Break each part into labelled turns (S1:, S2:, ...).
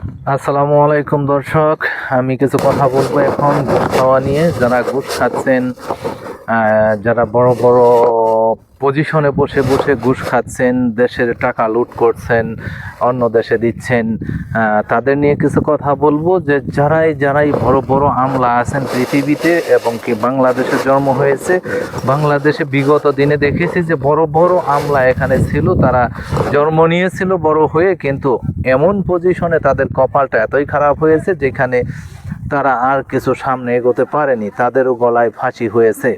S1: আসসালামু আলাইকুম দর্শক, আমি কিছু কথা বলবো এখন ঘুষ খাওয়া নিয়ে। যারা ঘুষ খাচ্ছেন, যারা বড় বড় পজিশনে বসে বসে ঘুষ খাচ্ছেন, দেশের টাকা লুট করছেন, অন্য দেশে দিচ্ছেন, তাদের নিয়ে কিছু কথা বলবো। যে যারাই বড় বড় আমলা আছেন পৃথিবীতে এবং কি বাংলাদেশে জন্ম হয়েছে, বাংলাদেশে বিগত দিনে দেখেছি যে বড় বড় আমলা এখানে ছিল, তারা জন্ম নিয়েছিল বড় হয়ে, কিন্তু এমন পজিশনে তাদের কপালটা এতই খারাপ হয়েছে যেখানে তারা আর কিছু সামনে এগোতে পারেনি, তাদেরও গলায় ফাঁসি হয়েছে।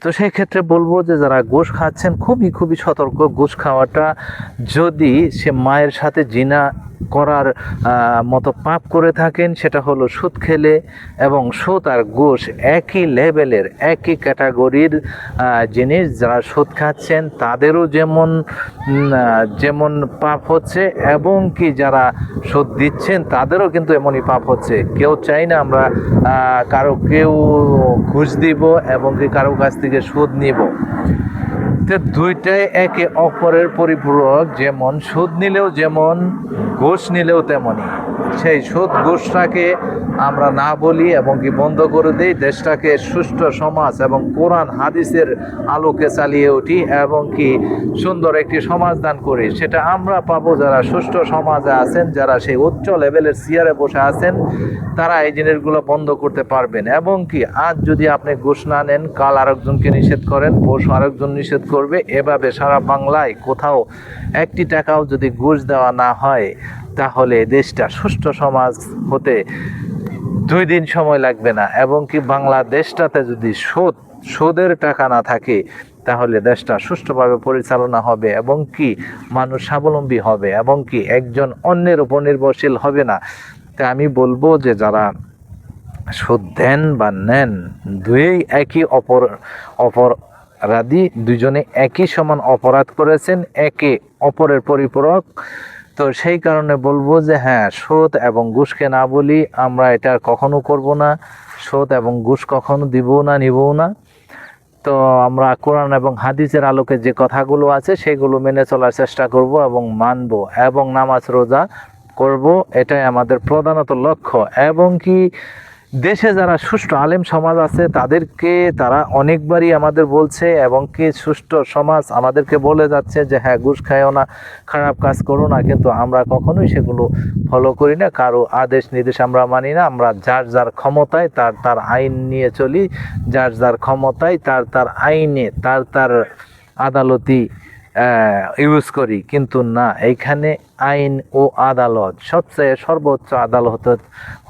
S1: তো সেই ক্ষেত্রে বলবো যে যারা ঘুষ খাচ্ছেন খুবই সতর্ক। ঘুষ খাওয়াটা, যদি সে মায়ের সাথে জিনা করার মতো পাপ করে থাকেন, সেটা হলো সুদ খেলে, এবং সুদ আর ঘুষ একই লেভেলের একই ক্যাটাগরির জিনিস। যারা সুদ খাচ্ছেন তাদেরও যেমন পাপ হচ্ছে, এবং কি যারা সুদ দিচ্ছেন তাদেরও কিন্তু এমনই পাপ হচ্ছে। কেউ চাই না আমরা কেউ ঘুষ দিব এবং কি কারো কাছ থেকে সুদ নিব। দুইটাই একে অপরের পরিপূরক। যেমন সুদ নিলেও যেমন, ঘুষ নিলেও তেমনই। সেই সুদ ঘুষটাকে আমরা না বলি এবং কি বন্ধ করে দিই, দেশটাকে সুষ্ঠু সমাজ এবং কোরআন হাদিসের আলোকে চালিয়ে উঠি এবং কি সুন্দর একটি সমাজ দান করি, সেটা আমরা পাবো। যারা সুষ্ঠু সমাজে আছেন, যারা সেই উচ্চ লেভেলের চেয়ারে বসে আছেন, তারা এই জিনিসগুলো বন্ধ করতে পারবেন। এবং কি আজ যদি আপনি ঘুষ না নেন, কাল আরেকজনকে নিষেধ করেন, পরশু আরেকজন নিষেধ করবে, এভাবে সারা বাংলায় কোথাও একটি টাকাও যদি ঘুষ দেওয়া না হয়, তাহলে দেশটা সুষ্ঠু সমাজ হতে 2 দিন সময় লাগবে না। এবং কি বাংলাদেশটাতে যদি সুদের টাকা না থাকে, তাহলে দেশটা সুষ্ঠুভাবে পরিচালনা হবে এবং কি মানুষ স্বাবলম্বী হবে এবং কি একজন অন্যের উপর নির্ভরশীল হবে না। তাই আমি বলবো যে যারা সুদ দেন বা নেন, দুই একই অপরাধী, দুজনে একই সমান অপরাধ করেছেন, একে অপরের পরিপূরক। তো সেই কারণে বলবো যে হ্যাঁ, সুদ এবং ঘুষকে না বলি, আমরা এটা কখনো করব না। সুদ এবং ঘুষ কখনো দিব না, নিবও না। তো আমরা কোরআন এবং হাদিসের আলোকে যে কথাগুলো আছে সেগুলো মেনে চলার চেষ্টা করব এবং মানব, এবং নামাজ রোজা করব। এটাই আমাদের প্রধানত লক্ষ্য। এবং কি দেশে যারা সুষ্ঠু আলেম সমাজ আছে, তারা অনেকবারই আমাদের বলছে, এবং কি সুষ্ঠু সমাজ আমাদেরকে বলে যাচ্ছে যে হ্যাঁ, ঘুষ খাইও না, খারাপ কাজ করো না, কিন্তু আমরা কখনোই সেগুলো ফলো করি না। কারো আদেশ নির্দেশ আমরা মানি না। আমরা যার ক্ষমতায় তার আইন নিয়ে চলি, যার ক্ষমতায় তার আইনে তার আদালতি ইউজ করি। কিন্তু না, এইখানে আইন ও আদালত, সবচেয়ে সর্বোচ্চ আদালত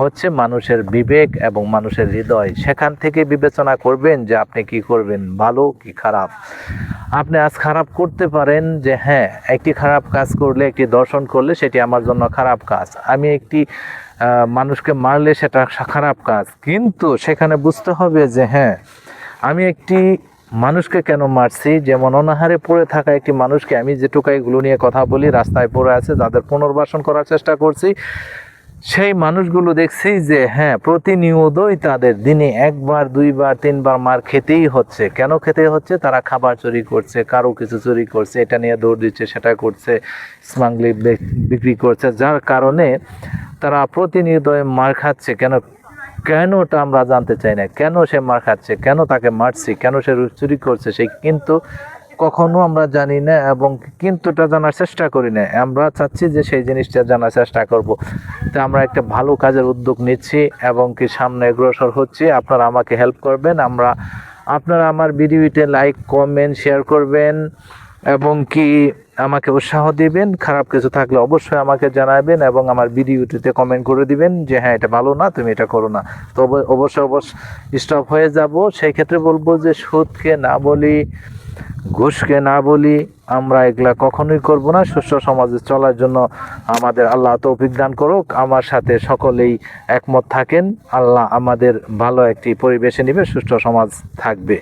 S1: হচ্ছে মানুষের বিবেক এবং মানুষের হৃদয়। সেখান থেকে বিবেচনা করবেন যে আপনি কি করবেন, ভালো কি খারাপ। আপনি আজ খারাপ করতে পারেন যে হ্যাঁ, একটি খারাপ কাজ করলে, একটি দর্শন করলে সেটি আমার জন্য খারাপ কাজ। আমি একটি মানুষকে মারলে সেটা খারাপ কাজ, কিন্তু সেখানে বুঝতে হবে যে হ্যাঁ, আমি একটি মানুষকে কেন মারছি। যেমন অনাহারে পড়ে থাকা একটি মানুষকে, আমি যে টোকাইগুলো নিয়ে কথা বলি, রাস্তায় পড়ে আছে, যাদের পুনর্বাসন করার চেষ্টা করছি, সেই মানুষগুলো দেখছি যে হ্যাঁ, প্রতিনিয়তই তাদের দিনে 1 বার 2 বার 3 বার মার খেতেই হচ্ছে। কেন খেতে হচ্ছে? তারা খাবার চুরি করছে, কারো কিছু চুরি করছে, এটা নিয়ে দৌড় দিচ্ছে, সেটা করছে, স্মাগলিং বিক্রি করছে, যার কারণে তারা প্রতিনিয়ত মার খাচ্ছে। কেনটা আমরা জানতে চাই না। কেন সে মার খাচ্ছে, কেন তাকে মারছি, কেন সে চুরি করছে, সেই কিন্তু কখনো আমরা জানি না, এবং কিন্তুটা জানার চেষ্টা করি না। আমরা চাচ্ছি যে সেই জিনিসটা জানার চেষ্টা করব। তো আমরা একটা ভালো কাজের উদ্যোগ নিচ্ছি এবং কি সামনে অগ্রসর হচ্ছি। আপনারা আমাকে হেল্প করবেন। আপনারা আমার ভিডিওতে লাইক, কমেন্ট, শেয়ার করবেন এবং কি আমাকে উৎসাহ দিবেন। খারাপ কিছু থাকলে অবশ্যই আমাকে জানাবেন এবং আমার ভিডিওটিতে কমেন্ট করে দিবেন যে হ্যাঁ, এটা ভালো না, তুমি এটা করো না। তো অবশ্যই স্টপ হয়ে যাব। সেই ক্ষেত্রে বলবো যে সুদকে না বলি, ঘুষকে না বলি, আমরা এগুলা কখনোই করব না। সুস্থ সমাজে চলার জন্য আমাদের আল্লাহ তৌফিক দান করুক। আমার সাথে সকলেই একমত থাকেন। আল্লাহ আমাদের ভালো একটি পরিবেশে নিবে, সুস্থ সমাজ থাকবে।